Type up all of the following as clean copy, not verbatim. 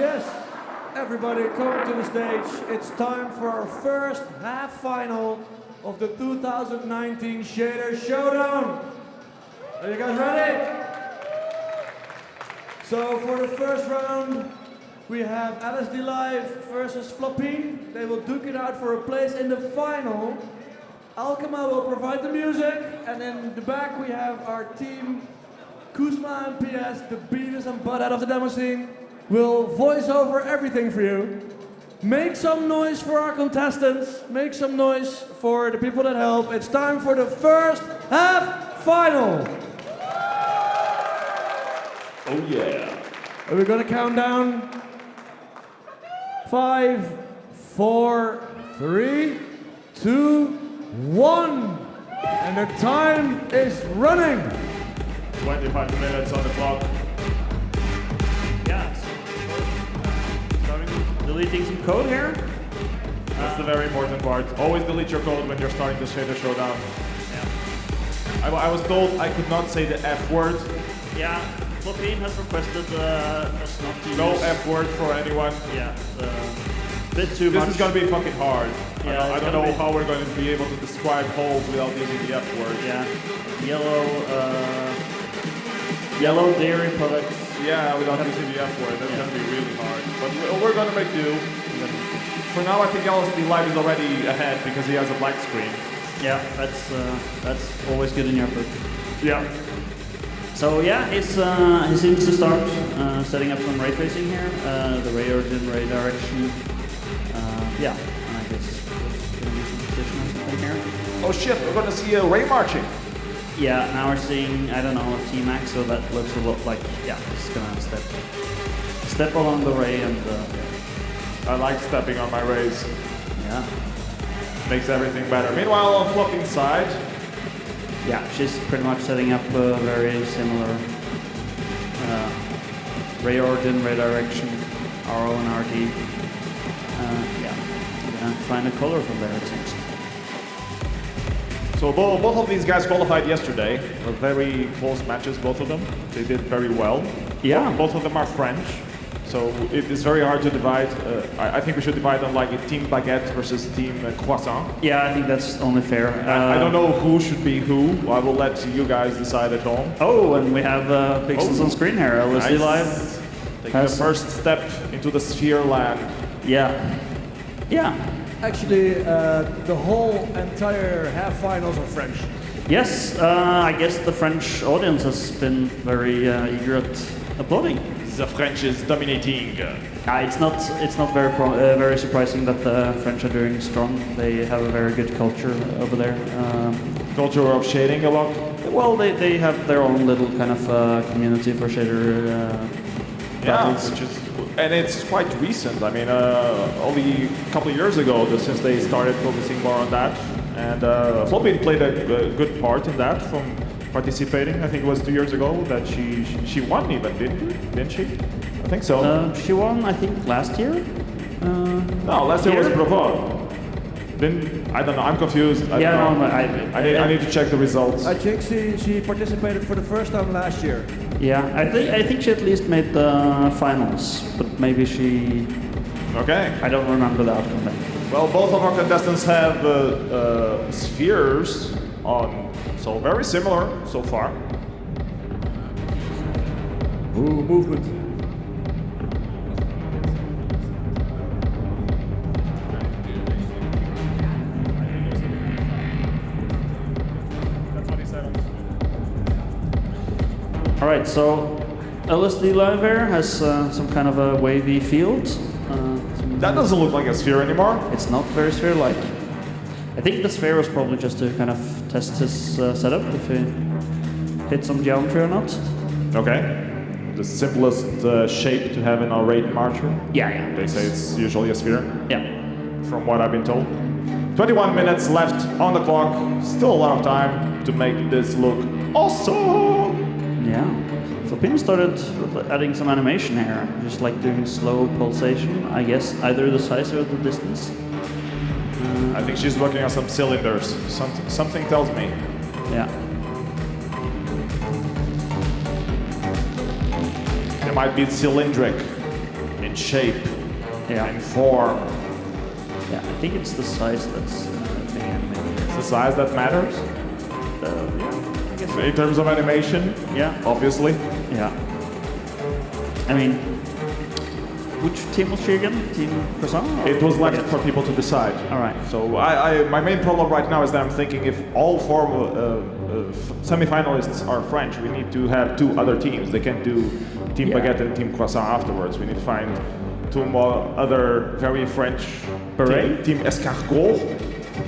Yes, everybody come to the stage. It's time for our first half final of the 2019 Shader Showdown. Are you guys ready? So for the first round, we have LSD Live versus Flopine. They will duke it out for a place in the final. Alchema will provide the music, and in the back we have our team Kuzma and PS, the beaters and butthead of the demo scene, will voice over everything for you. Make some noise for our contestants, make some noise for the people that help. It's time for the first half final. Oh yeah. And we're gonna count down. 5, 4, 3, 2, 1. And the time is running. 25 minutes on the clock. Yeah, starting deleting some code here. That's the very important part. Always delete your code when you're starting to Shader Showdown. Yeah. I was told I could not say the F word. Yeah, Flopine has requested us not to No use... F word for anyone. Yeah, a bit too much. This is gonna be fucking hard. Yeah, I don't know how we're going to be able to describe holes without using the F word. Yeah, yellow dairy products. Yeah, without using the F word. That's gonna be really hard. But we're gonna make do. For now, I think LSD Live is already ahead because he has a black screen. Yeah, that's always good in your book. Yeah. So yeah, he seems to start setting up some ray tracing here, the ray origin, ray direction. Yeah, and I guess there's gonna be some position or something here. Oh shit, we're gonna see a ray marching. Yeah, now we're seeing, I don't know, a T-Max, so that looks a lot like, yeah, it's gonna step along the ray and I like stepping on my rays. yeah. Makes everything better. Meanwhile, on Flopping side, Yeah, she's pretty much setting up a very similar ray origin, ray direction, RO and RD. Yeah, we're gonna find a color from there, it seems. so both of these guys qualified yesterday. Very close matches, both of them. They did very well. Yeah. Both of them are French, so it is very hard to divide. I think we should divide on like a Team Baguette versus Team Croissant. Yeah, I think that's only fair. I don't know who should be who. I will let you guys decide at home. Oh, and we have pixels on screen here. LSD Live. Taking the first step into the sphere land. Yeah. Yeah. Actually, the whole entire half finals are French. Yes, I guess the French audience has been very eager at applauding. The French is dominating. It's not very surprising that the French are doing strong. They have a very good culture over there. Culture of shading a lot. Well, they have their own little kind of community for shader battles. And it's quite recent. I mean, only a couple of years ago since they started focusing more on that. And Flopine played a good part in that from participating. I think it was 2 years ago that she won even, didn't she? I think so. She won, I think, last year. No, last year was Bravo. Then I don't know. I'm confused. I need to check the results. I think she participated for the first time last year. Yeah, I think she at least made the finals, but maybe she. Okay. I don't remember the outcome then. Well, both of our contestants have spheres on, so very similar so far. Ooh, movement. That's what he said. All right, so LSD Live Air has some kind of a wavy field. That doesn't look like a sphere anymore. It's not very sphere-like. I think the sphere was probably just to kind of test his setup, if he hit some geometry or not. Okay. The simplest shape to have in a raid marcher. Yeah. They say it's usually a sphere, Yeah. from what I've been told. 21 minutes left on the clock. Still a lot of time to make this look awesome. Yeah. So Pin started adding some animation here, just like doing slow pulsation, I guess, either the size or the distance. I think she's working on some cylinders. Something tells me. Yeah. They might be cylindric in shape Yeah. and form. Yeah, I think it's the size that's being animated. It's the size that matters Yeah, I guess so. in terms of animation, Yeah. obviously. Yeah. I mean, which team was she again? Team Croissant? or- It was left for people to decide. All right. So my main problem right now is that I'm thinking if all four semi-finalists are French, we need to have two other teams. They can't do Team Yeah. Baguette and Team Croissant afterwards. We need to find two more other very French Beret? Team Escargot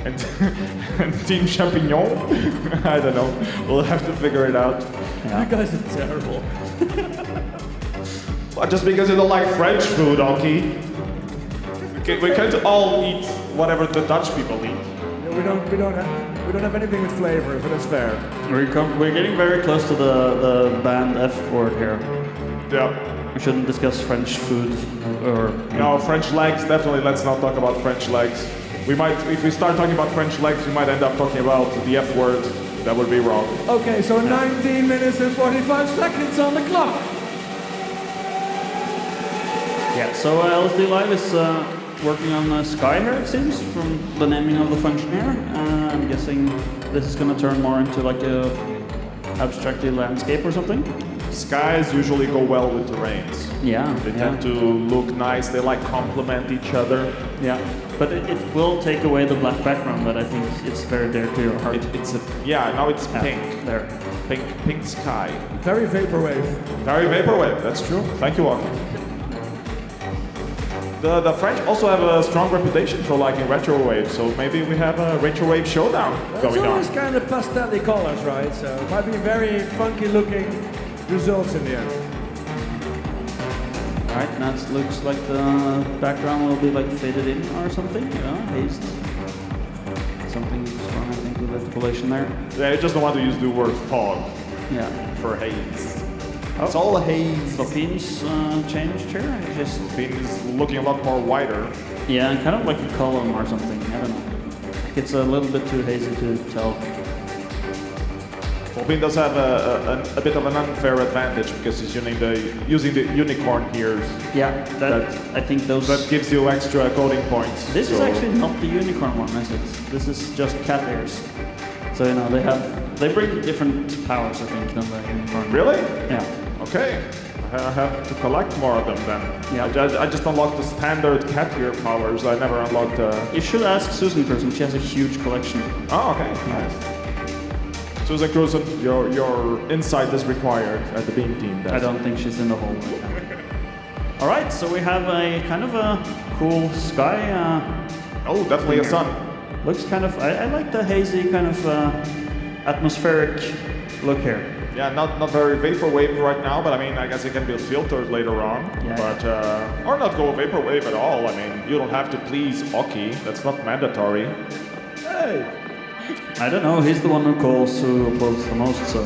and, and Team Champignon. I don't know. We'll have to figure it out. Yeah. You guys are terrible. But just because you don't like French food, Oki, we can't all eat whatever the Dutch people eat. Yeah, we don't have anything with flavor, so that's fair. We're getting very close to the banned F word here. Yeah. We shouldn't discuss French food or... No, French legs, definitely let's not talk about French legs. We might, if we start talking about French legs, we might end up talking about the F word. That would be wrong. Okay, so 19 minutes and 45 seconds on the clock. Yeah, so LSD Live is working on Sky here, it seems, from the naming of the function here. I'm guessing this is going to turn more into like a abstracted landscape or something. Skies usually go well with terrains. Yeah, They tend to look nice, they like complement each other. Yeah, but it will take away the black background, but I think it's very dear to your heart. Now it's Yeah, pink. There. Pink sky. Very vaporwave. Very vaporwave, that's true. Thank you, Aki. The French also have a strong reputation for liking retrowave, so maybe we have a retrowave showdown It's going on. always kind of pastel colors, right? So it might be very funky looking results in the end. Alright, now it looks like the background will be like faded in or something, you know, hazed. Something strong, I think, with interpolation there. Yeah, I just don't want to use the word fog Yeah. for haze. Oh. It's all haze. Flopin's changed here. It's just It's looking a lot more wider. yeah, kind of like a column or something. I don't know. It's a little bit too hazy to tell. Bobin does have a bit of an unfair advantage because he's using the unicorn ears. Yeah, I think those. That gives you extra coding points. This is so- actually not the unicorn one, is it? This is just cat ears. So you know they bring different powers, I think, than the unicorn. Really? Yeah. Okay. I have to collect more of them then. Yeah. I just unlocked the standard cat ear powers. I never unlocked. You should ask Susan Person. She has a huge collection. Oh, okay. Nice. Susan Cruzen, your insight is required at the Beam team. I don't think she's in the hole right now. All right, so we have a kind of a cool sky. Oh, definitely a sun. Looks kind of. I like the hazy kind of atmospheric look here. Yeah, not very vaporwave right now, but I mean, I guess it can be filtered later on. Yeah. But or not go vaporwave at all. I mean, you don't have to please Oki. That's not mandatory. Hey! I don't know. He's the one who calls, who uploads the most. So.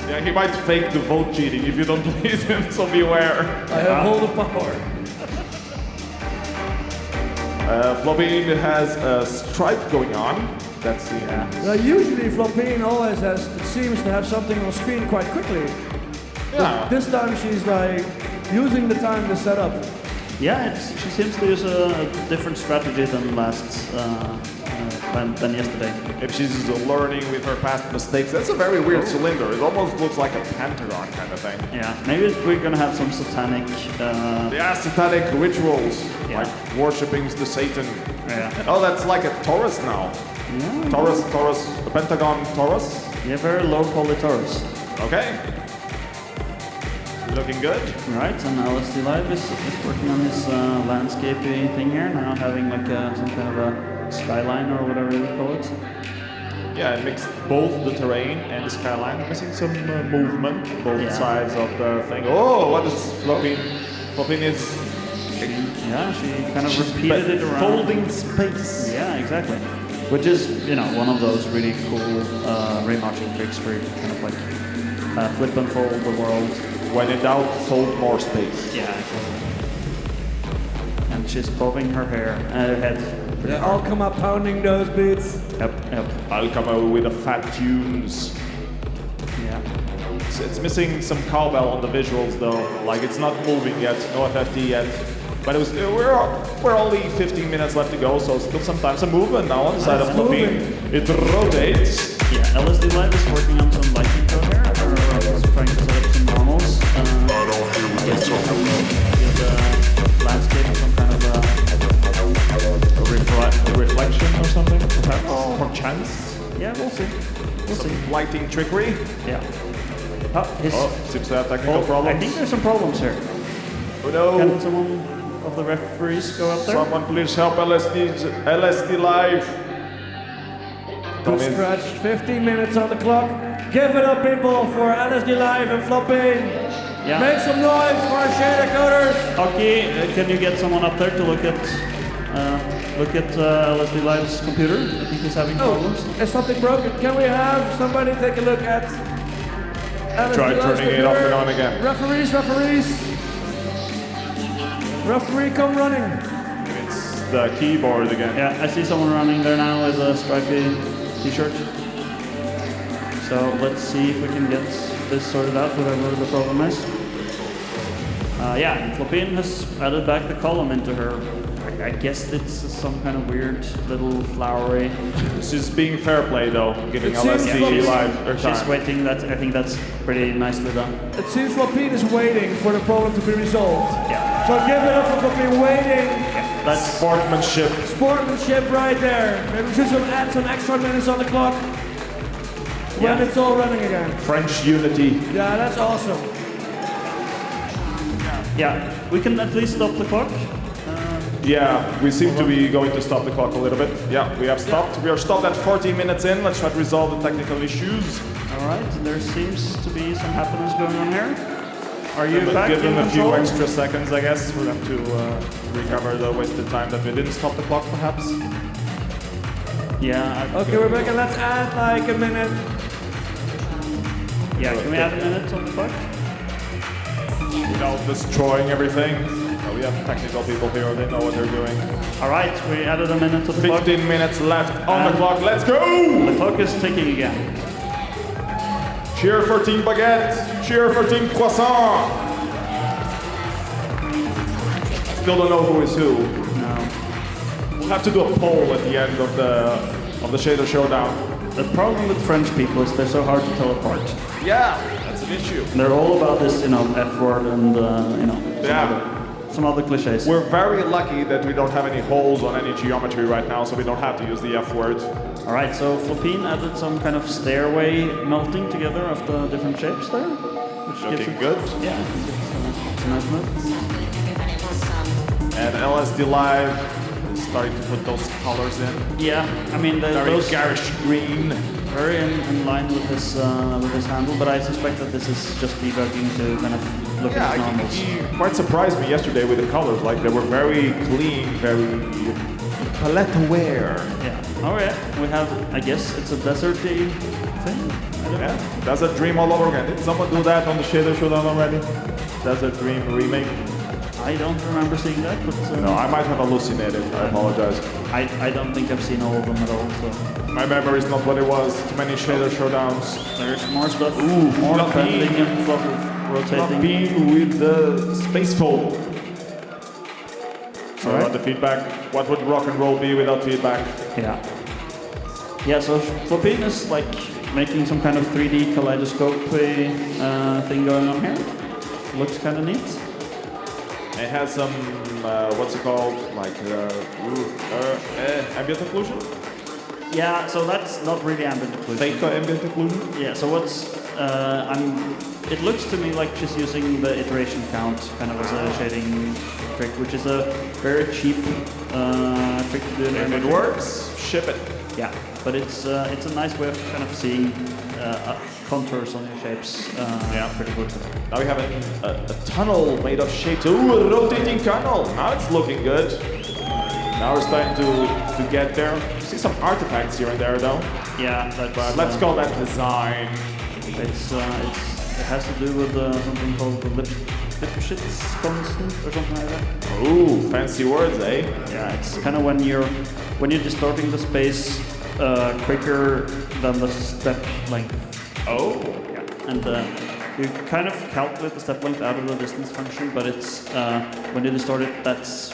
Yeah, he might fake the vote cheating if you don't please him. So beware. I have all the power. Flobin has a stripe going on. That's the Now, usually Flopine always seems to have something on screen quite quickly. Yeah. This time she's like using the time to set up. Yeah, she seems to use a different strategy than than yesterday. If she's learning with her past mistakes, that's a very weird cylinder. It almost looks like a pentagon kind of thing. Yeah, maybe we're gonna have some satanic. Yeah, satanic rituals, Yeah. like worshipping the Satan. Yeah. Oh, that's like a Taurus now. Yeah. Taurus, a pentagon Taurus. Yeah, very low poly Taurus. Okay. Looking good. Right, and LSD Live is working on this landscapey thing here, now having like some kind of a skyline or whatever you call it. Yeah, it mixed both the terrain and the skyline. Missing some movement, both Yeah. sides of the thing. Oh, what is Flopin? Flopin is Yeah, she kind of repeated it around. folding space. Yeah, exactly. Which is, you know, one of those really cool rematching tricks where you can kind of like flip and fold the world. When in doubt, fold more space. Yeah. And she's popping her head. Yeah, I'll come up pounding those beats. Yep. I'll come out with the fat tunes. Yeah. It's missing some cowbell on the visuals though. Like it's not moving yet, no FFT yet. But it was we're only 15 minutes left to go, so still some time. Some movement now on the side of It's Flopin. It rotates. Yeah, LSD Live is working on some lighting code here, or is trying to set up some normals. I guess the landscape is some kind of A reflection or something, perhaps? Or chance? yeah, we'll see. We'll see. Lighting trickery? Yeah. Seems to have technical I problems. think there's some problems here. Oh no! Can someone of the referees go up there? Someone please help LSD Live. Good scratch, 15 minutes on the clock. Give it up, people, for LSD Live and Flopin. Yeah. Make some noise for our shader coders. Okay, can you get someone up there to look at LSD Live's computer? I think he's having problems. Is something broken? Can we have somebody take a look at LSD Try Live's turning it computer? off and on again. Referees. Referee, come running. It's the keyboard again. Yeah, I see someone running there now with a stripy t-shirt. So let's see if we can get this sorted out, whatever the problem is. Yeah, Flopin has added back the column into her. I guess it's some kind of weird little flowery. She's being fair play though, giving It seems LSD Live her She's time. waiting. I think that's pretty nicely done. It seems Flopin is waiting for the problem to be resolved. Yeah, So give it up for Flopin waiting. that's Sportsmanship. Sportsmanship right there. Maybe we should add some extra minutes on the clock when Yeah. it's all running again. French unity. Yeah, that's awesome. yeah. We can at least stop the clock. Yeah, we seem to be going to stop the clock a little bit. Yeah, we have stopped. We are stopped at 14 minutes in. Let's try to resolve the technical issues. All right, there seems to be some happiness going on here. Are you back Give in them a few control? extra seconds, I guess, for them to recover the wasted time that we didn't stop the clock, perhaps. Yeah. Okay, we're back and let's add like a minute. Yeah, can we add a minute on the clock? Without destroying everything. We have technical people here, they know what they're doing. All right, we added a minute to the clock. 15 minutes left on the And- clock, let's go! The clock is ticking again. Cheer for Team Baguette, cheer for Team Croissant! Still don't know who is who. No. We'll have to do a poll at the end of the Shader Showdown. The problem with French people is they're so hard to tell apart. Yeah, that's an issue. They're all about this, F word and, Yeah. some other cliches. We're very lucky that we don't have any holes on any geometry right now, so we don't have to use the F word. All right, so Flopin added some kind of stairway melting together of the different shapes there. Which gives Looking it, good. Yeah, it's a nice move. And LSD Live is starting to put those colors in. Yeah, I mean, Very those garish green. very in line with his handle, but I suspect that this is just debugging to kind of look Yeah, at his I think normals. he quite surprised me yesterday with the colors. Like they were very clean, very palette aware. Yeah. Oh yeah. We have. I guess it's a deserty thing. I don't know. Yeah, Desert Dream all over again. Did someone do that on the Shader Showdown already? Desert Dream remake? I don't remember seeing that, but No, I might have hallucinated. I apologize. I don't think I've seen all of them at all. So My memory is not what it was. Too many Shader Showdowns. there's more stuff. Ooh, more Flopin. bending and rotating. Being with the space fold. So Alright. about the feedback. What would rock and roll be without feedback? Yeah. Yeah. So Flopin is like making some kind of 3D kaleidoscope thing going on here. Looks kind of neat. It has some, what's it called? Like, ambient occlusion? Yeah. So that's not really ambient occlusion. Fake ambient occlusion? Yeah, so it looks to me like she's using the iteration count kind of as a shading trick, which is a very cheap trick to do. If it works, ship it. Yeah, but it's a nice way of kind of seeing contours on your shapes. Yeah. Pretty good. Now we have a tunnel made of shapes. Ooh, a rotating tunnel. Now it's looking good. Now we're starting to get there. You see some artifacts here and there though. Yeah, But let's call that design. It has to do with something called the Lipschitz constant or something like that. Ooh, fancy words, eh? Yeah, it's kind of when you're distorting the space quicker than the step length. Oh. Yeah. And you kind of calculate the step length out of the distance function, but it's when you distort it, that's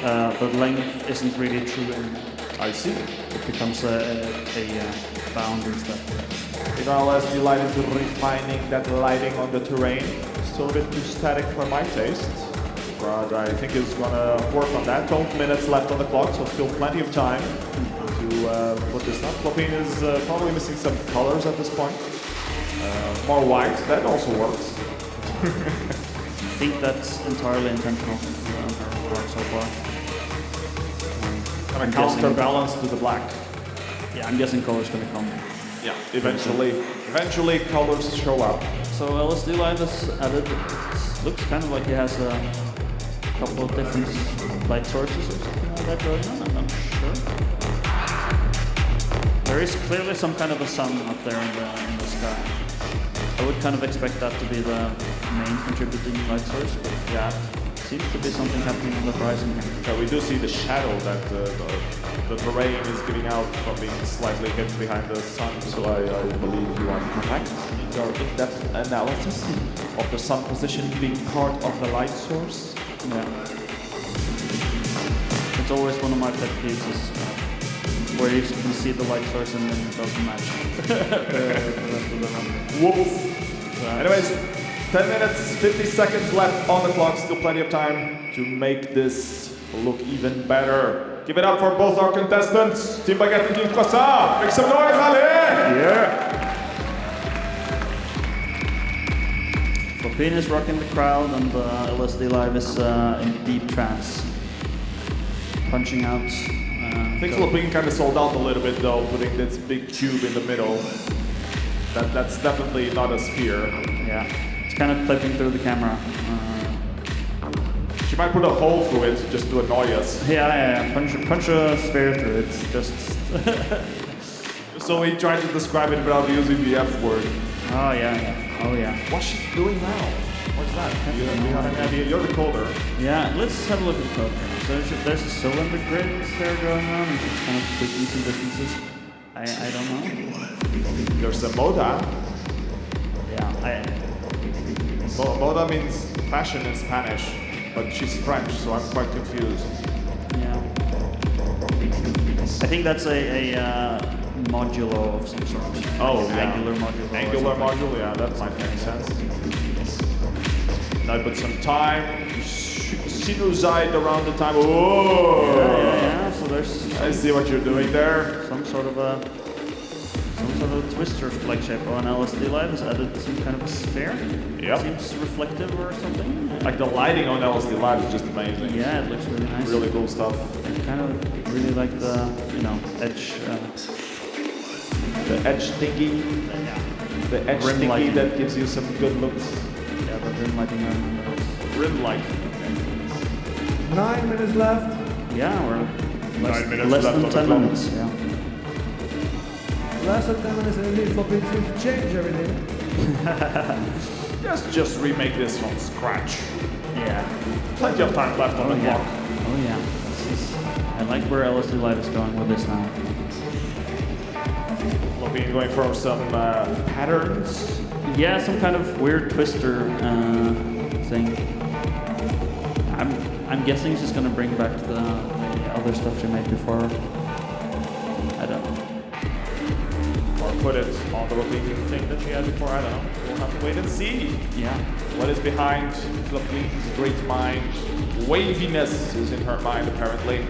the length isn't really true anymore. I see. It becomes a bound instead. You know, LSD light into refining that lighting on the terrain. Still a bit too static for my taste, but I think it's gonna work on that. 12 minutes left on the clock, so still plenty of time to put this up. Flopin is probably missing some colors at this point. More white, that also works. I think that's entirely intentional on her part so far. Kind of counterbalance to the black. Yeah, I'm guessing color's gonna come. Yeah, eventually colors show up. So LSD Live has added, it looks kind of like he has a couple of different light sources or something like that going on, I'm not sure. There is clearly some kind of a sun up there in the sky. I would kind of expect that to be the main contributing light source, but yeah, seems to be something happening on the horizon here. Yeah, we do see the shadow that the terrain is giving out from being slightly hit behind the sun, so I believe you are correct in your in-depth analysis of the sun position being part of the light source. Yeah. It's always one of my pet peeves is where you can see the light source and then it doesn't match the rest of the run. Whoops. Anyways, 10 minutes, 50 seconds left on the clock. Still plenty of time to make this look even better. Give it up for both our contestants. Team Baguette and Team Croissant. Make some noise, allez! Yeah. Flopin is rocking the crowd and LSD Live is in deep trance. Punching out. I think Flopin kind of sold out a little bit though, putting this big cube in the middle. That's definitely not a sphere. Yeah. Kind of clipping through the camera. She might put a hole through it just to annoy us. Yeah. Punch a sphere through it. Just. So he tried to describe it without using the F word. Oh yeah. Oh yeah. What's she doing now? What's that? You have an idea? You're the coder. Yeah. Let's have a look at the code. So there's a cylinder grid there going on, and she's kind of tweaking some distances. I don't know. There's a moda. Yeah. Moda means fashion in Spanish, but she's French, so I'm quite confused. Yeah. I think that's a modulo of some sort. Oh, like yeah. Angular modulo. Angular module, yeah, that might make sense. Now put some time, sinusoid around the time. Whoa! Yeah. So there's. I see what you're doing there. Some sort of a twister-like shape. Oh, and LSD Live has added some kind of a sphere. Yep. Seems reflective or something. Like the lighting on LSD Live is just amazing. Yeah, it looks really nice. Really cool stuff. I kind of really like the, edge. The edge thingy. Yeah. The edge Rim thingy lighting. that gives you some good looks. Yeah, the rim lighting on those. Rim light. 9 minutes left. Yeah, we're 9 minutes less left than on 10 the clock. minutes. Yeah. Less than 10 minutes and indeed Flopin seems to change everything. Just remake this from scratch. Yeah. Plenty of time left on the yeah. clock. Oh yeah. I like where LSD Live is going with this now. Flopin going for some patterns. Yeah, some kind of weird twister thing. I'm guessing she's gonna bring back the other stuff she made before. I don't know. Or put it on the rotating thing that she had before, I don't know. We'll have to wait and see. Yeah. What is behind Flopin's great mind? Waviness is in her mind apparently.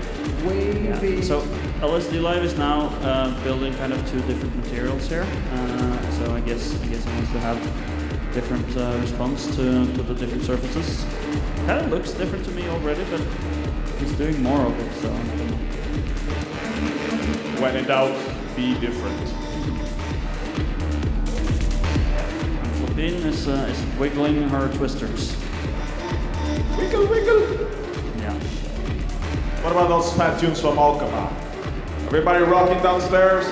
Wavy. Yeah. So LSD Live is now building kind of two different materials here. So I guess he wants to have different response to the different surfaces. Kind of looks different to me already, but he's doing more of it. So When in doubt, be different. and Flopin is wiggling her twisters. Wiggle, wiggle. Yeah. What about those fat tunes from Alchema? Everybody rocking downstairs?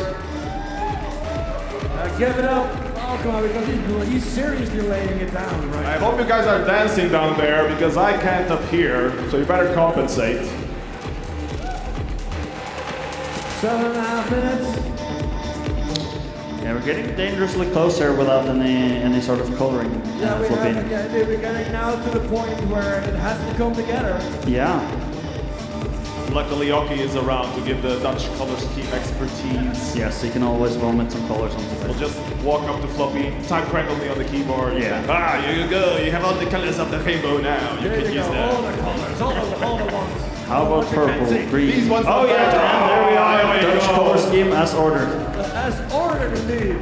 Give it up, Alchema, because he's seriously laying it down right I now. hope you guys are dancing down there because I can't up here, so you better compensate. 7.5 minutes. Yeah, we're getting dangerously close here without any sort of coloring. Yeah, Flop in. we're getting now to the point where it has to come together. Yeah. Luckily, Oki is around to give the Dutch color scheme expertise. Yes, you can always vomit some colors onto We'll it. just walk up to Floppy, type correctly on the keyboard. Yeah. Ah, here you go. You have all the colors of the rainbow now. You There can you use go, them. all the colors, all the ones. How about purple, green? These ones Oh are yeah, better. and there we are. There we Dutch go. color scheme as ordered. As ordered indeed.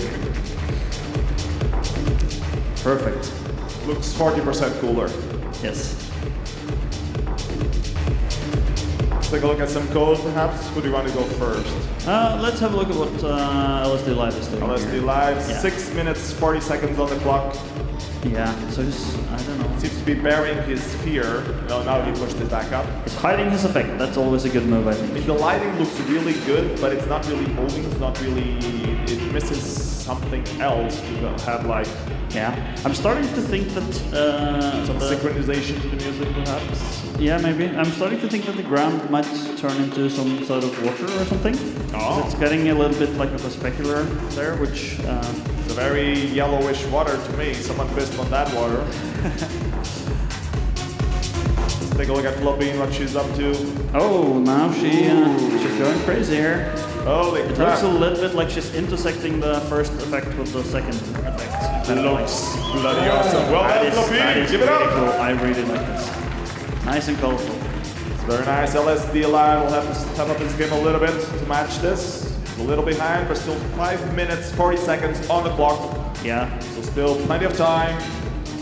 Perfect. Looks 40% cooler. Yes. Let's take a look at some code, perhaps. Who do you want to go first? Let's have a look at what LSD Live is doing. LSD here. Live, Yeah. 6 minutes, 40 seconds on the clock. Yeah, so he's, I don't know. Seems to be burying his sphere. No, now he pushed it back up. He's hiding his effect. That's always a good move, I I think. mean, the lighting looks really good, but it's not really moving. It's not really. It misses something else to have like Yeah. I'm starting to think that some the- synchronization to the music, perhaps. Yeah, maybe. I'm starting to think that the ground might turn into some sort of water or something. 'Cause Oh. It's getting a little bit like of a specular there, which It's a very yellowish water to me. Someone pissed on that water. Let's take a look at Floppy and what she's up to. oh, now she's going crazy here. Holy It crap! looks a little bit like she's intersecting the first effect with the second effect. It looks bloody awesome. Well That done, is Floppy! Give it really up! cool. I really like this. Nice and colorful. It's very nice. LSD Live will have to step up his game a little bit to match this. A little behind, but still 5 minutes, 40 seconds on the clock. Yeah. So still plenty of time.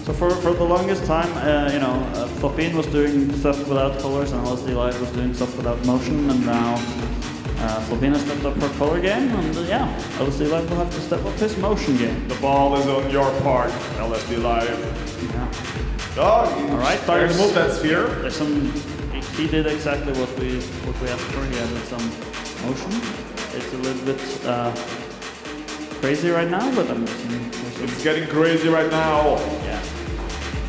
So for the longest time, Flopin was doing stuff without colors and LSD Live was doing stuff without motion, and now Flopin has stepped up her color game, and LSD Live will have to step up his motion game. The ball is on your part, LSD Live. Yeah. Oh, All right, starting to there's- move that sphere. There's some. He did exactly what we asked for. He added some motion. It's a little bit crazy right now, but I'm guessing there's some. It's getting crazy right now. Yeah.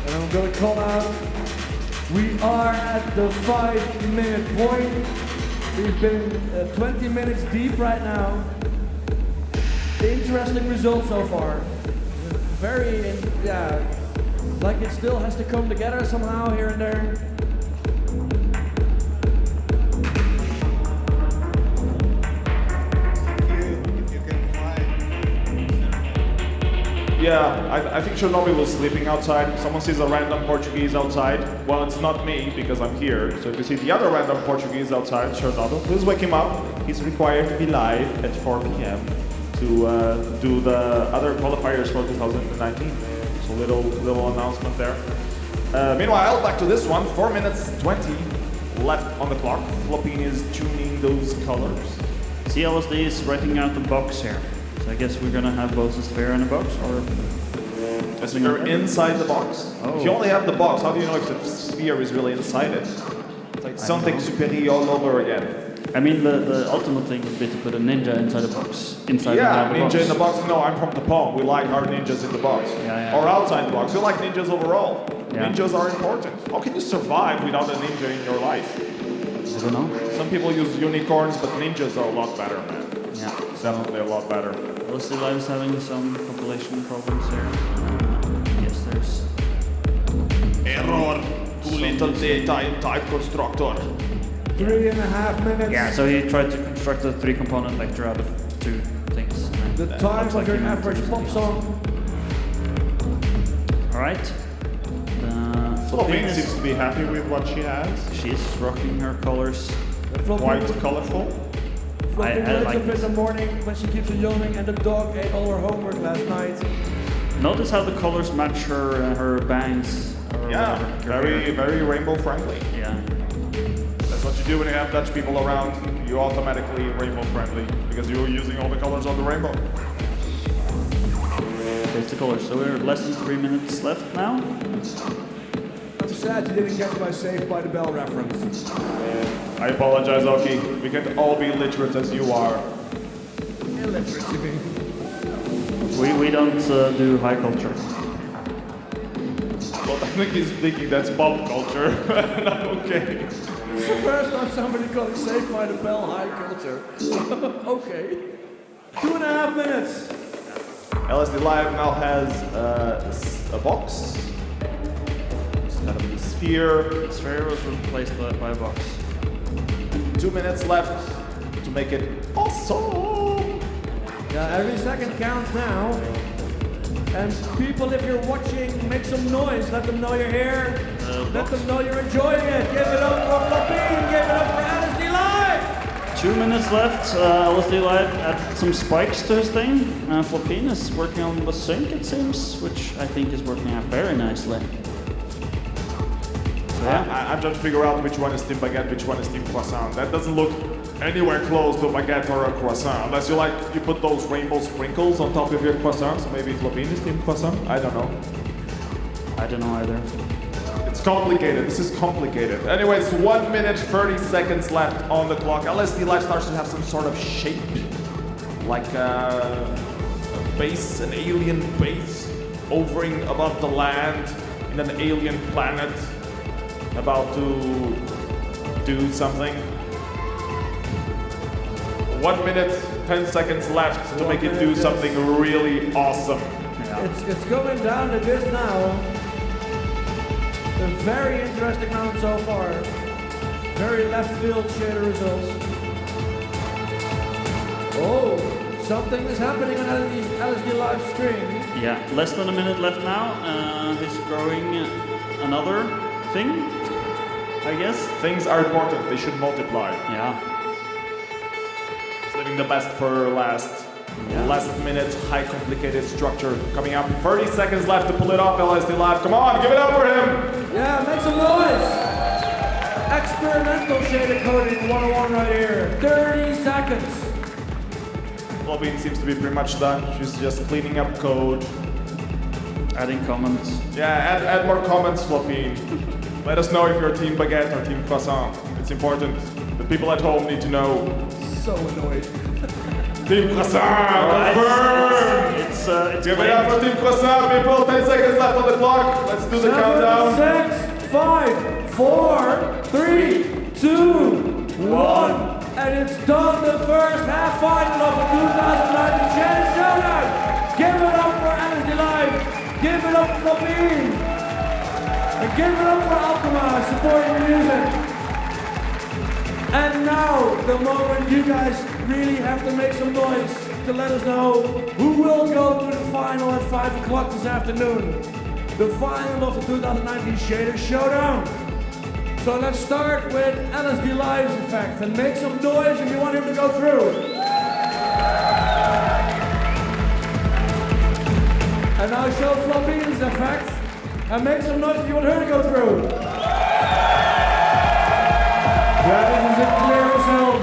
And I'm gonna call out, we are at the 5-minute point. We've been 20 minutes deep right now. Interesting result so far. Very, like it still has to come together somehow here and there. Yeah, I think Chernobyl was sleeping outside. Someone sees a random Portuguese outside. Well, it's not me because I'm here. So if you see the other random Portuguese outside Chernobyl, please wake him up. He's required to be live at 4 p.m. to do the other qualifiers for 2019. So little announcement there. Meanwhile, back to this one. 4 minutes 20 left on the clock. Floppy is tuning those colors. CLSD is writing out the box here. So I guess we're gonna have both a sphere and a box, or A sphere inside the box. Oh. If you only have the box, how do you know if the sphere is really inside it? It's like something superior all over again. I mean, the ultimate thing would be to put a ninja inside the box. Inside Yeah, the ninja box. in the box. No, I'm from Japan. We like our ninjas in the box. Yeah. Or outside the box. We like ninjas overall. Yeah. Ninjas are important. How can you survive without a ninja in your life? I don't know. Some people use unicorns, but ninjas are a lot better, man. Yeah. Definitely a lot better. LSD Live is having some compilation problems here. Yes, there's. Error. Too little data in type constructor. 3.5 minutes. Yeah, so he tried to construct a 3-component vector out of 2 things. and The that time looks of like your he meant to average do pop something song. else. All right. Floppy Flopin seems to be happy with what she has. She's rocking her colors. Quite colorful. Floppy I wakes like up in this. the morning when she keeps yawning and the dog ate all her homework last night. Notice how the colors match her bangs. Or Yeah, whatever, her hair. very rainbow friendly. Yeah. That's what you do when you have Dutch people around. You automatically rainbow friendly because you're using all the colors of the rainbow. There's the colors. So we're less than 3 minutes left now. I'm sad you didn't get my Saved by the Bell reference. I apologize, Oki. We can't all be literate as you are. Illiterate, you mean? We don't do high culture. Well, I think he's thinking that's pop culture. Okay. It's the first time somebody got Saved by the Bell high culture. Okay. 2.5 minutes. LSD Live now has a box. It's kind of a sphere. The sphere was replaced by a box. 2 minutes left to make it awesome. Yeah, every second counts now. And people, if you're watching, make some noise. Let them know you're here. Let them know you're enjoying it. Give it up for Flopin. Give it up for LSD Live. 2 minutes left. LSD Live added some spikes to his thing. Flopin is working on the sync, it seems, which I think is working out very nicely. So, yeah. I'm trying to figure out which one is Team Baguette, which one is Team Croissant. That doesn't look anywhere close to a baguette or a croissant, unless you put those rainbow sprinkles on top of your croissant. So maybe Flopin is Team Croissant. I don't know. I don't know either. It's complicated. This is complicated. Anyways, 1 minute 30 seconds left on the clock. LSD Live starts to have some sort of shape, like a base, an alien base, hovering above the land in an alien planet, about to do something. 1 minute, 10 seconds left to make it do something really awesome. Yeah. It's going down to this now. A very interesting round so far. Very left field shader results. Oh, something is happening on LSD Live stream. Yeah, less than a minute left now. He's growing another thing, I guess. Things are important. They should multiply. Yeah. Leaving the best for last. Yeah. Last minute, high complicated structure coming up. 30 seconds left to pull it off, LSD Live. Come on, give it up for him! Yeah, make some noise! Experimental shader coding 101 right here. 30 seconds. Flopin seems to be pretty much done. She's just cleaning up code. Adding comments. Yeah, add more comments, Flopin. Let us know if you're Team Baguette or Team Croissant. It's important. The people at home need to know. So annoyed. Team Croissant, confirm! It's Give it up for Team Croissant, people. 10 seconds left on the clock. Let's do the countdown. 6, 5, 4, 3, 2, 1. And it's done, the first half final of the 2019 Showdown. Give it up for LSD Live. Give it up for Flopin. And give it up for Alchema supporting the music. And now, the moment you guys really have to make some noise to let us know who will go to the final at 5 o'clock this afternoon. The final of the 2019 Shader Showdown. So let's start with LSD Live's effect and make some noise if you want him to go through. And now show Flopin's effect and make some noise if you want her to go through. Yeah, this is a clear result.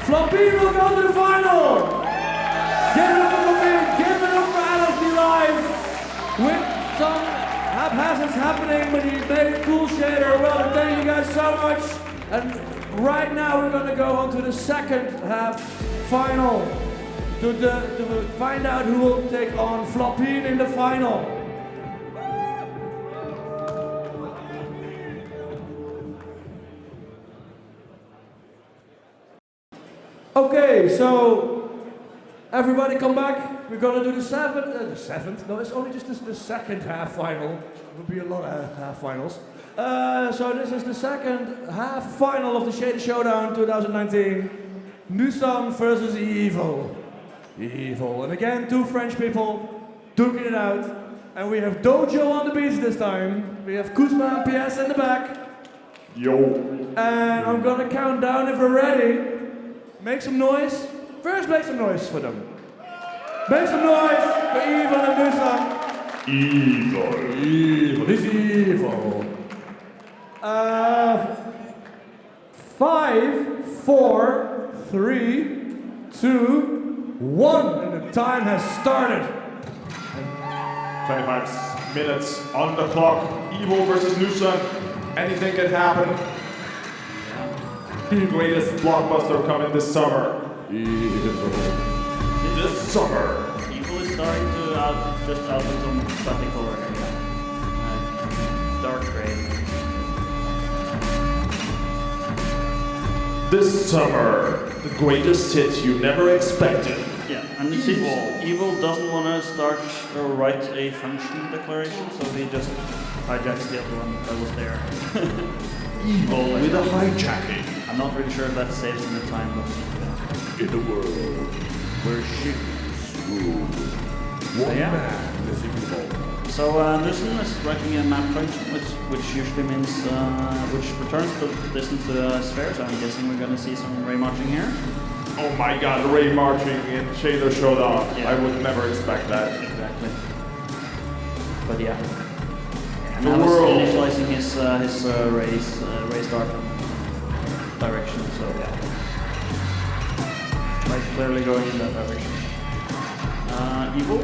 Flopin will go to the final. Give it up for Flopin. Give it up for LSD Live. With some haphazards happening, but he made a cool shader. Well, thank you guys so much. And right now we're going to go on to the second half final to find out who will take on Flopin in the final. Okay, so everybody come back. We're gonna do the seventh. No, it's only just the second half final. It would be a lot of half finals. So this is the second half final of the Shader Showdown 2019. Nusam versus Evil. Evil. And again, two French people duking it out. And we have Dojo on the beats this time. We have Kuzma and PS in the back. Yo. And I'm gonna count down if we're ready. Make some noise. First, make some noise for them. Make some noise for Evil and Nusam. Evil. Evil. He's evil. 5, 4, 3, 2, 1. And the time has started. 25 minutes on the clock. Evil versus Nusam. Anything can happen. The greatest blockbuster coming this summer. This summer. Evil is starting to just out with some static color here. Dark gray. This summer, the greatest hit you never expected. Yeah. and it seems Evil doesn't want to start or write a function declaration, so he just hijacks the other one that was there. Evil with a hijacking. I'm not really sure if that saves him the time, but In the world where ships rule, one yeah. man is evil. So Nusen is writing a map function, which usually means which returns the distance to the sphere. So I'm guessing we're going to see some ray marching here. Oh my god, Ray marching in Shader Showdown. Yeah. I would never expect that. Exactly. But yeah. And The now world. he's initializing his ray start direction. So yeah. Like clearly going in that direction. Evil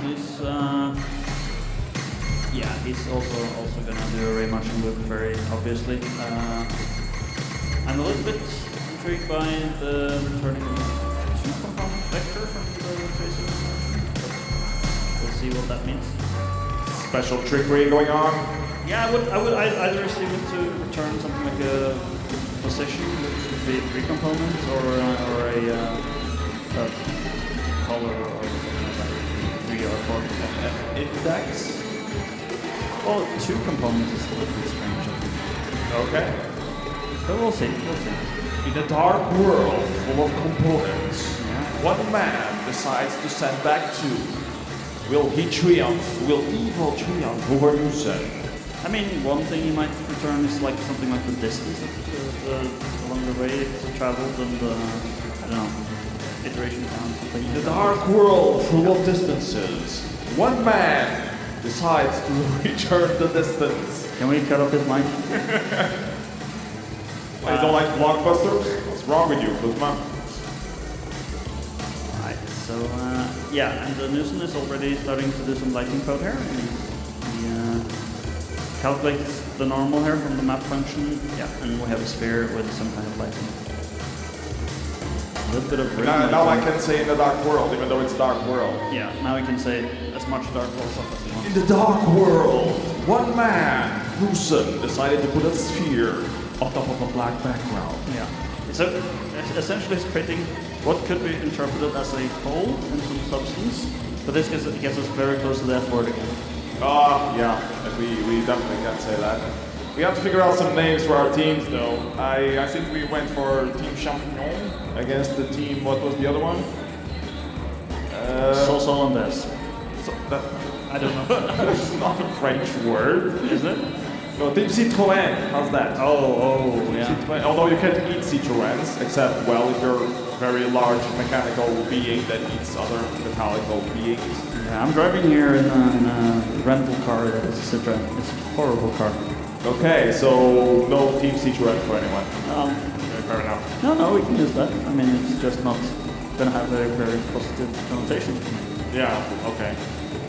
is yeah, he's also gonna do a ray marching loop very obviously. I'm a little bit intrigued by the returning two-component vector from the tracer. We'll see what that means. Special trickery going on. Yeah, I'd either assume it to return something like a position, which could be 3 components, or a color or something like that. 3 or 4 components. Index. Well, 2 components is a little bit strange. Okay. But we'll see. In a dark world full of components, Yeah. one man decides to send back 2. Will he triumph? Will evil triumph over Nusen? I mean, one thing you might return is like something like the distance of along the way it's traveled and I don't know, iteration count, something. In a dark world full of distances, one man decides to return the distance. Can we cut off his mic? You don't like blockbusters? What's wrong with you, Kuzma? Right, so yeah, and Nusen is already starting to do some lighting code here. He calculates the normal here from the map function. Yeah, and we have a sphere with some kind of lighting. A little bit of ring Now I lighting. can say in the dark world, even though it's dark world. Yeah, now we can say as much dark world stuff as you want. In the dark world, one man, Nusen, decided to put a sphere on top of a black background. Yeah. So essentially it's creating what could be interpreted as a hole in some substance, but this gets us very close to the F word again. Yeah, we definitely can say that. We have to figure out some names for our teams though. I think we went for Team Champignon against the team, what was the other one? Sauce hollandaise. I don't know. It's not a French word. Is it? No, Team Citroën, how's that? Oh, yeah. Citroën. Although you can't eat Citroëns, except, well, if you're a very large mechanical being that eats other mechanical beings. Yeah, I'm driving here in a rental car that is a Citroen. It's a horrible car. Okay, so no Team Citroën for anyone. Okay, fair enough. No, we can use that. I mean, it's just not going to have a very positive connotation. Yeah, okay.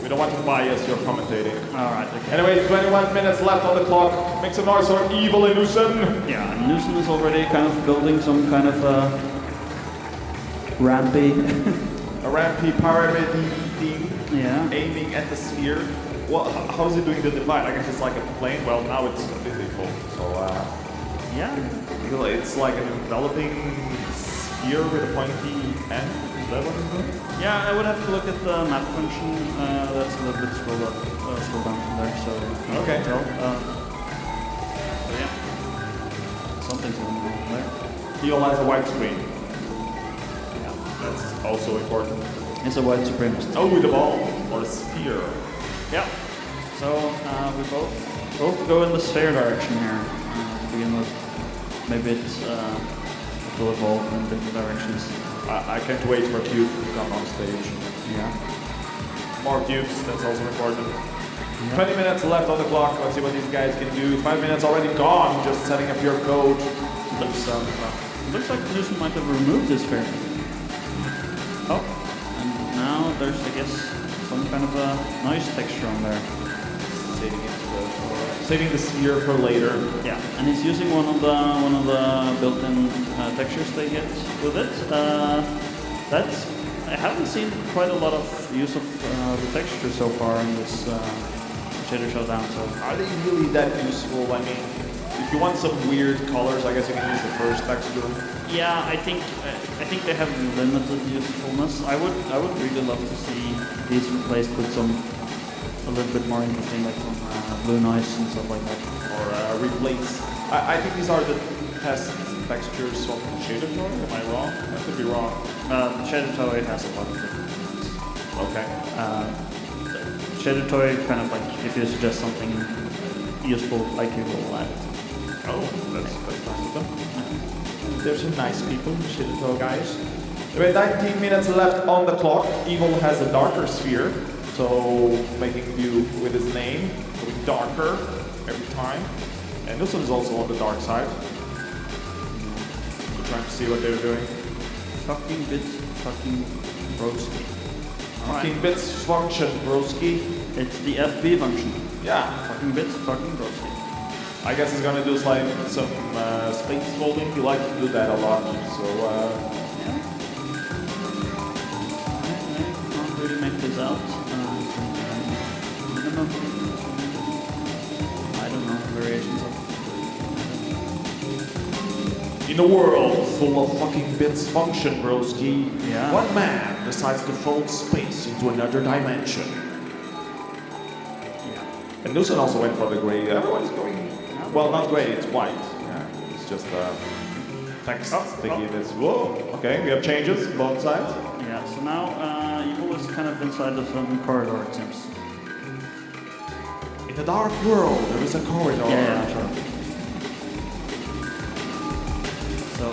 We don't want to bias your commentating. Alright, okay. Anyway, 21 minutes left on the clock. Make some noise for Evil and Nusen. Yeah, and Nusen is already kind of building some kind of rampy. A rampy pyramid thing, Yeah. aiming at the sphere. Well, how is it doing the divide? I guess it's like a plane. Well, now it's completely full. So, Yeah. it's like an enveloping sphere with a pointy end. Is that what it's doing? Yeah, I would have to look at the map function. That's a little bit scroll down from there, so Okay. tell. So yeah, something's going on there. Heal has a white screen. Yeah, that's also important. It's a white supremacist. Oh, the ball or the sphere. Yeah. So we both go in the sphere direction here to begin with. Maybe it will evolve in different directions. I can't wait for Cube to come on stage. Yeah. More cubes, that's also important. 20 minutes left on the clock. Let's see what these guys can do. 5 minutes already gone, just setting up your code. Looks like Nusen might have removed this sphere. Oh, and now there's, I guess, some kind of a noise texture on there. Saving the sphere for later. Yeah, and he's using one of the built-in textures they get with it. I haven't seen quite a lot of use of the texture so far in this Shader Showdown. So Are they really that useful? I mean, if you want some weird colors, I guess you can use the first texture. Yeah, I think they have limited usefulness. I would really love to see these replaced with some a little bit more interesting, like some blue noise and stuff like that. Or replace. I think these are the test textures of Shaded Toy. Am I wrong? I could be wrong. Shaded Toy has a lot of different things. Okay. Shaded Toy kind of like if you suggest something useful, like you will add it. Oh, that's nice of them. There's some nice people, Shaded Toy guys. There are 19 minutes left on the clock. Evil has a darker sphere, so making you with his name going darker every time. And this one is also on the dark side. We're trying to see what they're doing. Fucking bits, fucking broski. Fucking bits function, broski. It's the FB function. Yeah. Fucking bits, fucking broski. I guess he's gonna do like some space folding. He likes to do that a lot. So yeah. I can't really make this out. I don't know, variations of. in a world full of fucking bits function, broski, Yeah. one man decides to fold space into another dimension. Yeah. And Nilsson also went for the gray. Everyone's going. Well, not gray. It's white. Yeah. It's just text thingy. That's whoa. Okay, we have changes both sides. Yeah. So now Evil is kind of inside of some corridor, it seems. In the dark world, there is a corridor. Yeah, sure. So,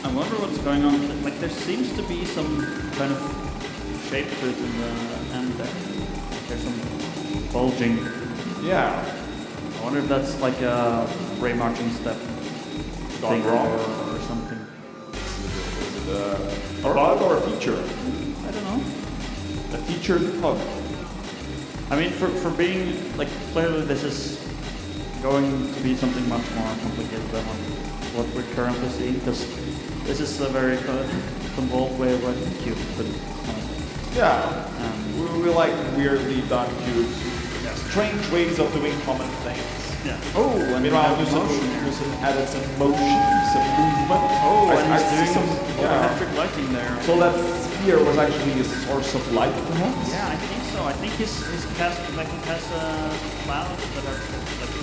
I wonder what's going on. Like, there seems to be some kind of shape to it in the end there. There's some bulging. Yeah. I wonder if that's like a ray marching step Gone thing wrong. or something. Is it a bug or a feature? I don't know. A featured bug. I mean, for being, like, clearly this is going to be something much more complicated than what we're currently seeing, because this is a very convolved way of writing cube, but Yeah. We like weirdly done cubes. Yeah. Strange ways of doing common things. yeah. Oh, and Meanwhile, we have motion. Nilsson added some motion, some movement. Oh, and I he's doing see some. some Yeah. electric lighting there. So that sphere was actually a source of light, perhaps? Yeah, I think so. I think his cast like it has clouds that are like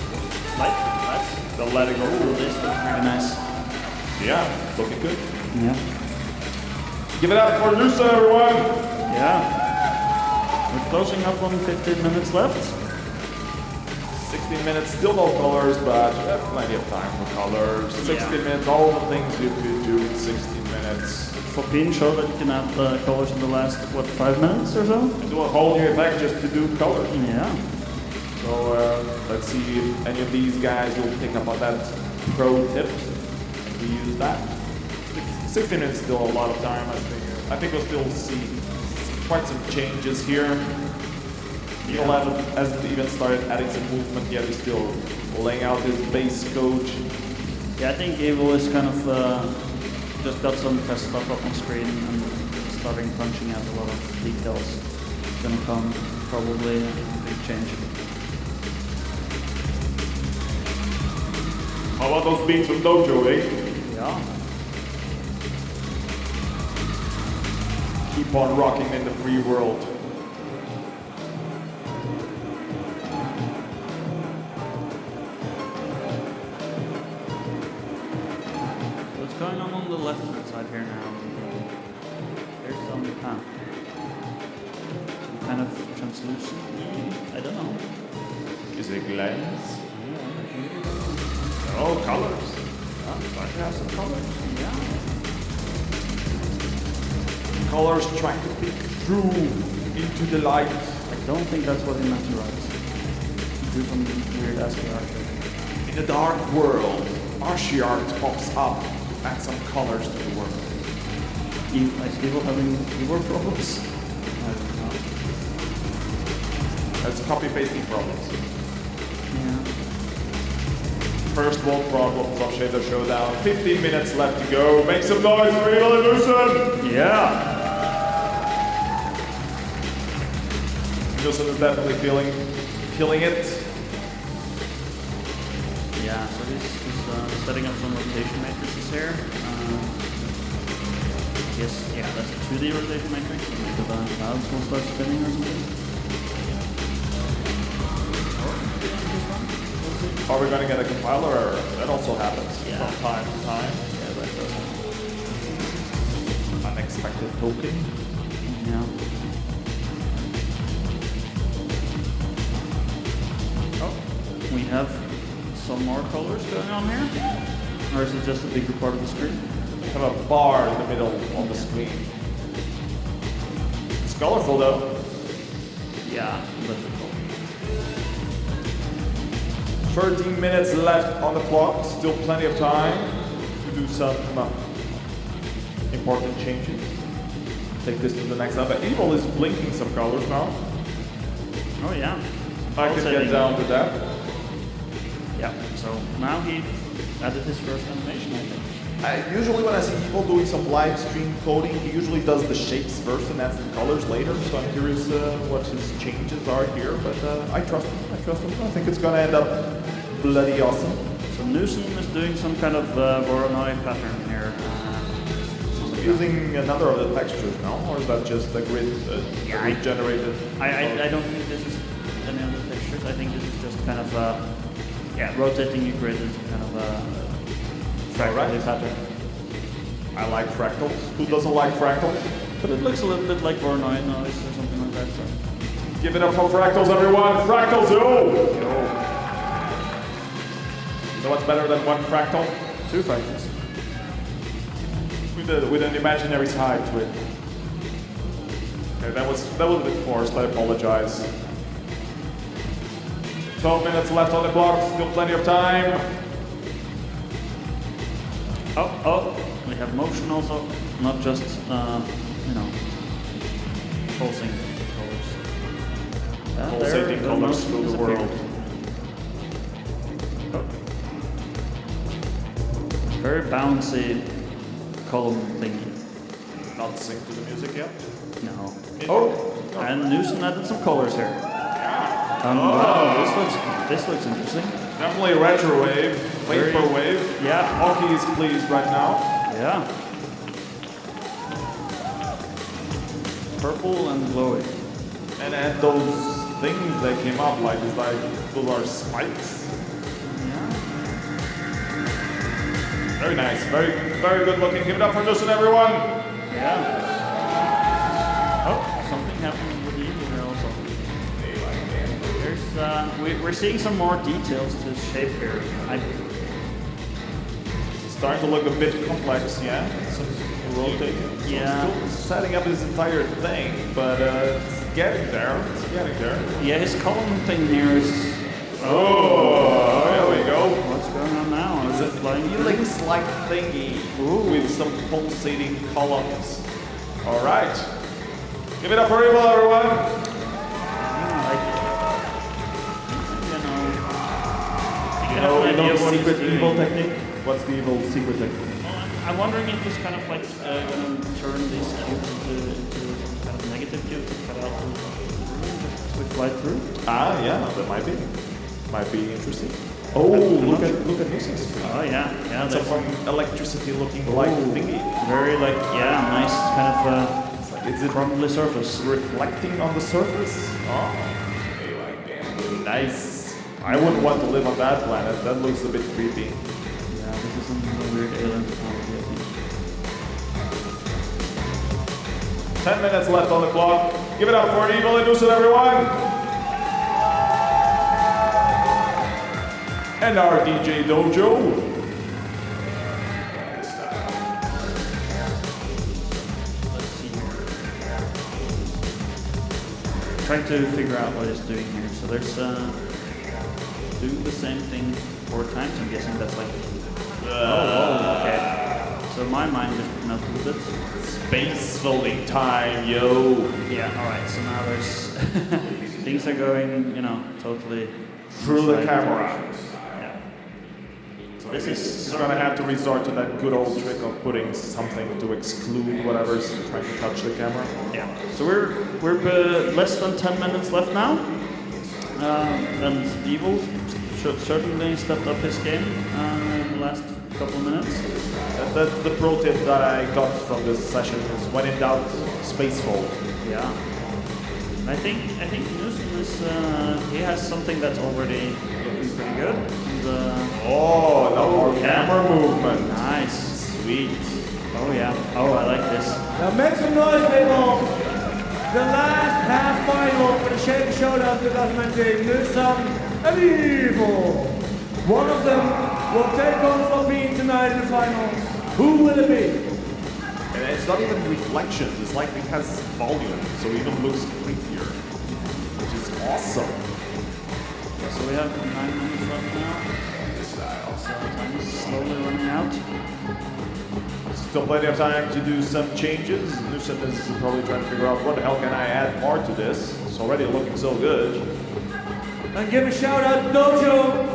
light. That's The letting oh, this looks really nice. Yeah, looking good. Yeah. Give it up for Lusa, everyone! Yeah. We're closing up on 15 minutes left. 16 minutes, still no colors, but we have plenty of time for colors. 16 minutes, all the things you could do in 16 minutes. Fopin showed that you can add colors in the last, what, 5 minutes or so? And do a whole new effect just to do colors. Yeah. So let's see if any of these guys will pick up on that pro tip and we use that. 16 minutes is still a lot of time, I think. I think we'll still see quite some changes here. Evil hasn't even started adding some movement yet. He's still laying out his base code. Yeah, I think Evil is kind of just got some test stuff up on screen and starting punching out a lot of details. It's gonna come probably a big change. How about those beats from Dojo, eh? Yeah. Keep on rocking in the free world. What's going on the left hand side here now? There's some kind of translucent. I don't know. Is it lens? Oh, colors. Start to have some colors. Yeah. Colors trying to peek through into the light. I don't think that's what he meant to write. Do some weird ASCII art. In the dark world, Archie art pops up to add some colors to the world. Is Evil having keyboard problems? I don't know. That's copy-pasting problems. Yeah. First world problems of Showdown. 15 minutes left to go. Make some noise for Evil and Nilsson! Yeah. Nilsson is definitely feeling it. Yeah, so he's setting up some rotation matrices here. Yes, yeah, that's a 2D rotation matrix. Maybe the clouds will start spinning or something. Are we gonna get a compiler? That also happens Yeah. from time to time. Yeah, that does happen. Unexpected token. Yeah. Oh, we have some more colors going on here? Or is it just a bigger part of the screen? We have a bar in the middle of the screen. It's colorful though. Yeah, difficult. 13 minutes left on the clock, still plenty of time to do some important changes. Take this to the next level. Evil is blinking some colors now. Oh yeah. I can get down to that. Yeah, so now he added his first animation, I think. Usually when I see Evil doing some live stream coding, he usually does the shapes first and adds the colors later. So I'm curious what his changes are here, but I trust him. I think it's gonna end up bloody awesome. So Newsom is doing some kind of Voronoi pattern here. Using another of the textures now, or is that just a grid generated? I don't think this is any other textures. I think this is just kind of rotating your grid into kind of a fractal pattern. I like fractals. Who doesn't like fractals? But it looks a little bit like Voronoi noise or something like that. So. Give it up for fractals, everyone! Fractals, yo! You know what's better than one fractal? Two fractals. With an imaginary side to it. Okay, that was a bit forced, I apologize. 12 minutes left on the clock, still plenty of time. Oh, we have motion also, not just, pulsing colors. Pulsating colors through the world. Oh. Very bouncy column thingy. Not sync to the music yet? No. Oh! And Newsom added some colors here. Wow, this looks interesting. Definitely retro wave, vaporwave. Yeah. Hockey is pleased right now. Yeah. Purple and glowing. And those things that came up, those are spikes. Yeah. Very nice, very good looking. Give it up for Justin, everyone. Yeah. Oh, something happened with the evil here also. There's, we're seeing some more details to his shape here. It's starting to look a bit complex, yeah? Some rotating. So Yeah. still setting up his entire thing, but it's getting there. Yeah, his column thing here is... Oh, there we go. What's going on now? Is it flying? Helix like thingy with some pulsating columns. All right. Give it up for Evil, everyone. You know the secret evil technique? What's the evil secret technique? I'm wondering if he's kind of like going to turn these cubes into some kind of negative cubes and cut out the switch right through. Ah, yeah, that might be interesting. Oh, look at this. Oh yeah, That's there's some electricity looking like thingy. very nice kind of Is it crumbly surface. reflecting on the surface? Oh, nice. I wouldn't want to live on that planet. That looks a bit creepy. Yeah, this is some weird alien technology, I think. 10 minutes left on the clock. Give it up for Evil and Lucid, everyone. And our DJ Dojo. Let's see here. Trying to figure out what it's doing here. So there's doing the same thing 4 times. I'm guessing that's like. Oh, okay. So my mind just melted a bit. Space folding time, yo. Yeah. All right. So now there's things are going, totally Through the inside camera. Yeah. So This is You're gonna have to resort to that good old trick of putting something to exclude whatever's trying to touch the camera. Yeah. So we're less than 10 minutes left now, and Evil certainly stepped up his game in the last couple of minutes. That's the pro tip that I got from this session is when in doubt, space fold. Yeah. I think Newsom is he has something that's already looking pretty good. And, Oh, no more camera movement. nice. Sweet. Oh yeah. Oh, I like this. Now make some noise, people. The last half final for the Showdown 2019. Newsom and Evil. One of them will take on Floppy tonight in the final. Who will it be? And it's not even reflections, it's like it has volume, so it even looks prettier, which is awesome. So we have 9 minutes left now. So time is slowly running out. Still plenty of time to do some changes. Newsom is probably trying to figure out what the hell can I add more to this. It's already looking so good. And give a shout out to Dojo.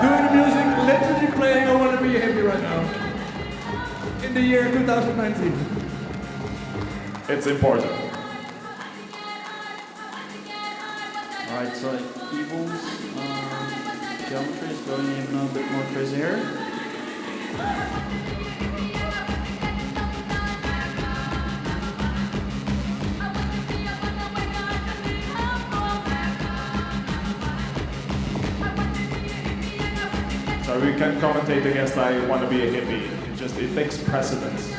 Doing the music, literally playing I Wanna Be a Hippie right now. In the year 2019. It's important. Alright, so Evil's geometry is going even a bit more crazy here. So we can commentate against I Want to Be a Hippie. It takes precedence.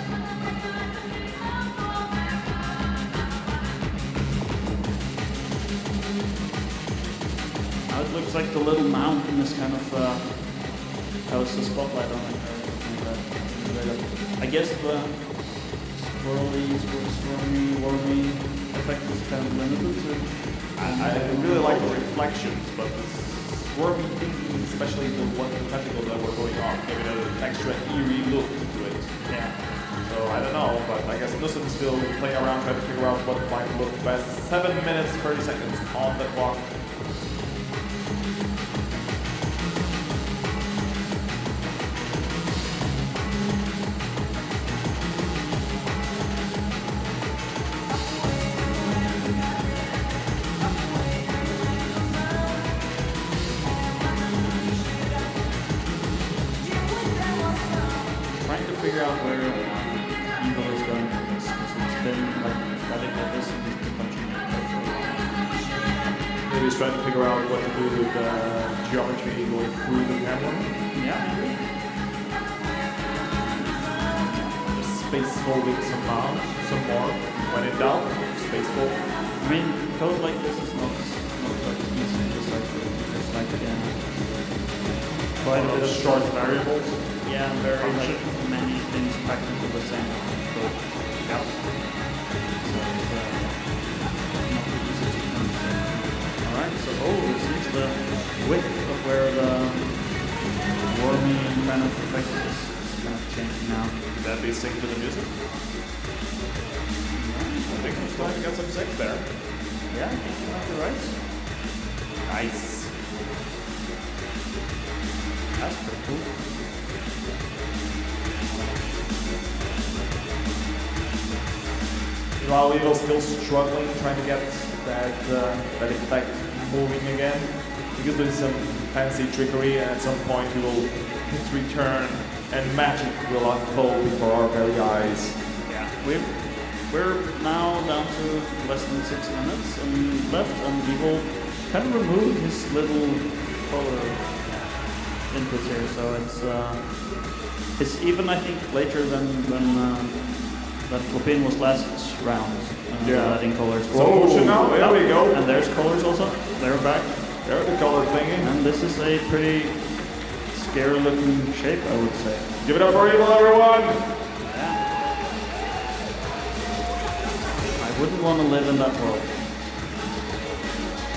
Now it looks like the little mountain is kind of has the spotlight on it. I guess the swirly, wormy effect is kind of limited to. I really like the reflections, but this swarmy thinking, especially the tentacles that were going on, gave it an extra eerie look to it. Yeah. So I don't know, but I guess Newsom is still playing around trying to figure out what might look best. 7 minutes, 30 seconds on the clock. Trying to figure out where Evil is going with this, because it's been like static like this and he's been punching it for a while. Maybe he's trying to figure out what to do with geometry going through the camera. Yeah, maybe. Just space folding some more. When in doubt, space fold. I mean, code like this is not like easy to decipher. It's like quite a bit of short variables. Yeah, very like many things packed into the same code. Yeah. So it's not too easy to understand. Alright, so this is the width of where the wormy kind of effect is kind of changing now. Could that be synced to the music? I think he's trying to get some sync there. Yeah, I think you might be right. Nice. That's pretty cool. While Evil's still struggling, trying to get that effect moving again, because there's some fancy trickery, and at some point he will hit return, and magic will unfold before our very eyes. Yeah, we're now down to less than 6 minutes and left, and Evil kind of removed his little color inputs here, so it's even I think later than Flopin was last round. Adding colors. So now there we go. And there's colors also. They're back. There's the color thingy. And this is a pretty scary looking shape, I would say. Give it up for Evil, everyone! Yeah. I wouldn't want to live in that world.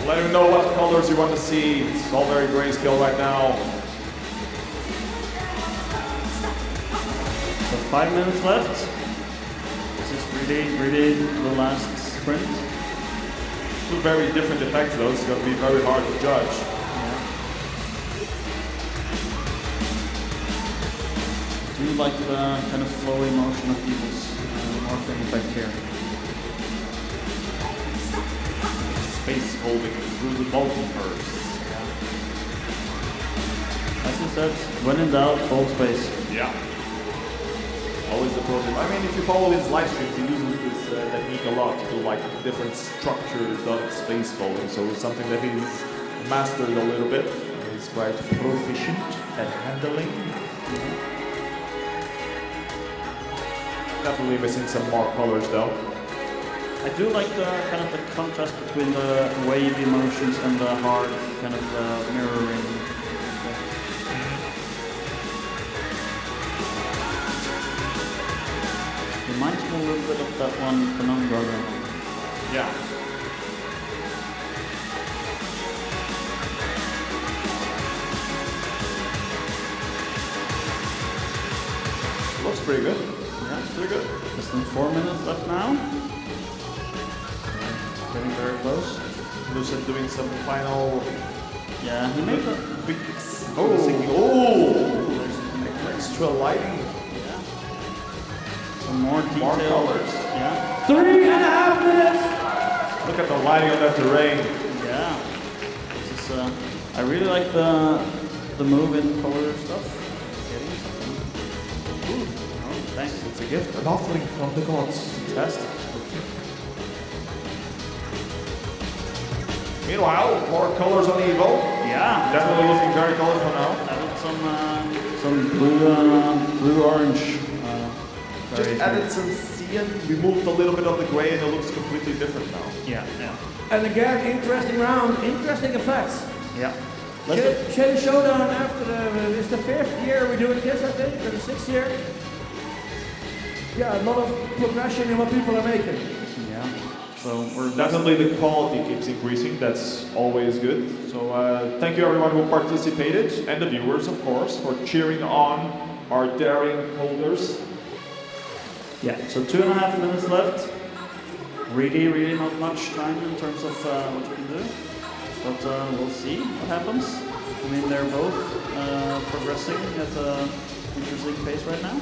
Let him know what colors you want to see. It's all very grayscale right now. So 5 minutes left. This is really the last sprint. Two very different effects though, it's going to be very hard to judge. Yeah. I do like the kind of flowy motion of Evil's morphing effect here. Space folding through the multiverse. said, when in doubt, hold space. Yeah. Always the problem. I mean, if you follow his live streams, he uses this technique a lot to do like different structures of space folding. So it's something that he's mastered a little bit. He's quite proficient at handling. Definitely missing some more colors though. I do like the kind of the contrast between the wavy motions and the hard kind of mirroring. Reminds me a little bit of that one Penumbra. Yeah. Looks pretty good. Yeah, it's pretty good. Less than 4 minutes left now. Getting very close. Lucid doing some final. Yeah, he made the big. Oh, Extra lighting. Yeah. Some more detail. More colors. Yeah. 3.5 minutes. Look at the lighting on that terrain. Yeah. This is, I really like the move in color stuff. Getting something. Ooh. Oh, thanks. It's a gift, an offering from the gods. Fantastic. Meanwhile, more colors on Evo. Yeah. Definitely looking very colorful now. Added some blue orange. Just added some cyan, removed a little bit of the gray, and it looks completely different now. Yeah, yeah. And again, interesting round, interesting effects. Yeah. Showdown after it's the 5th year we're doing this, I think, or the 6th year. Yeah, a lot of progression in what people are making. Yeah. So we're definitely the quality keeps increasing. That's always good. So thank you everyone who participated and the viewers, of course, for cheering on our daring holders. Yeah. So 2.5 minutes left. Really not much time in terms of what you can do, but we'll see what happens. I mean, they're both progressing at an interesting pace right now.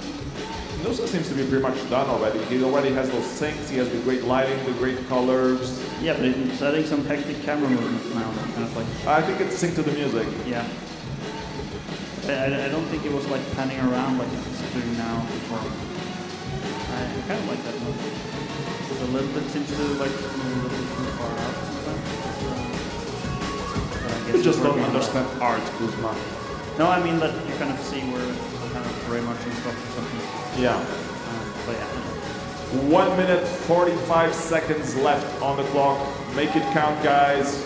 Nusa seems to be pretty much done already. He already has those sinks, he has the great lighting, the great colors. Yeah, but he's adding some hectic camera movements now, kind of like... I think it's synced to the music. Yeah. I don't think it was like panning around like it's doing now before. I kind of like that move. It's a little bit seems to like move a little bit too far out sometimes. You just don't understand art, Kuzma. No, I mean that you kind of see where kind of very much in stuff or something. Yeah. But yeah. 1 minute 45 seconds left on the clock. Make it count, guys.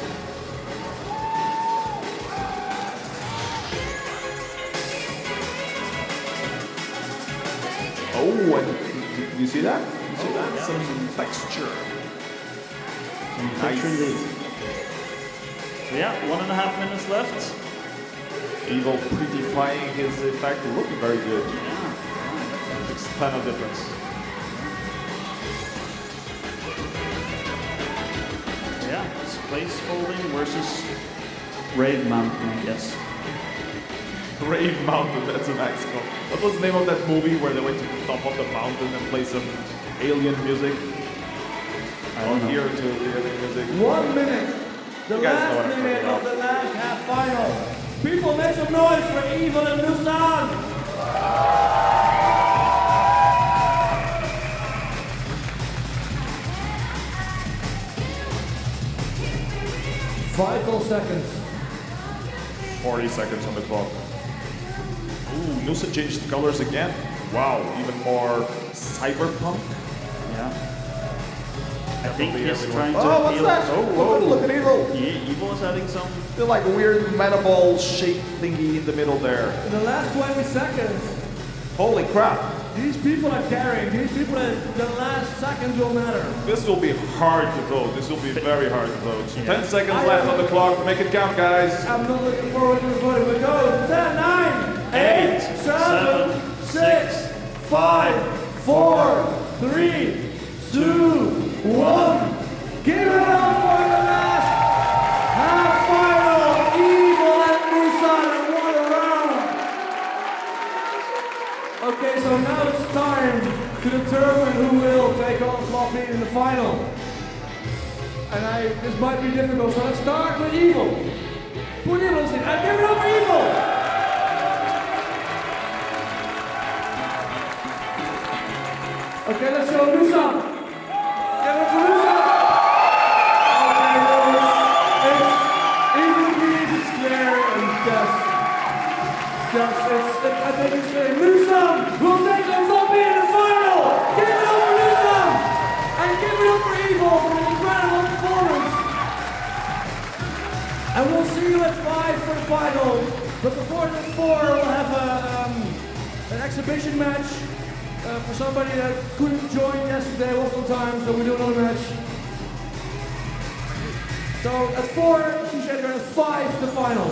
Oh, and you see that? You see that? Yeah. Some texture. Some Nice. texture indeed. So yeah, 1.5 minutes left. Evo prettifying his effect, looking very good. Yeah. Makes a ton of difference. Yeah, space folding versus Rave Mountain, I guess. Rave Mountain, that's a nice call. What was the name of that movie where they went to the top of the mountain and play some alien music? I don't know. Here to the alien music. 1 minute. The You guys know last what I'm minute talking of the last half final. People make some noise for Evil and Nusan. Vital seconds. 40 seconds on the clock. Ooh, Nusa changed colors again. Wow, even more cyberpunk. Yeah. I think Definitely he's everyone- trying to Oh, what's appeal. that? Oh, look at Evil. Evil is adding some. Feel like a weird metal shaped thingy in the middle there. In the last 20 seconds, Holy crap. these people are daring. These people, the last seconds will matter. This will be hard to vote. This will be very hard to vote. Yeah. 10 seconds left on the clock. Make it count, guys. I'm not looking forward to the voting. We go 10, 9, 8, 7, 6, 5, 4, 3, 2, 1. Give it up for the last half final. Evil and Nusan, and what a round. Okay, so now it's time to determine who will take on Floppy in the final. And this might be difficult, so let's start with Evil. Put Evil in. And give it up for Evil. so Nusam. Give it to Nusam. Okay, even Greece is clear and I think it's clear. Nusam will take the floppy in the final. Give it up for Nusam. And give it up for Evil for an incredible performance. And we'll see you at 5 for the final. But before the 4, we'll have an exhibition match for somebody that couldn't join yesterday, was on time, so we do another match. So at 4, she said we're at 5 the final.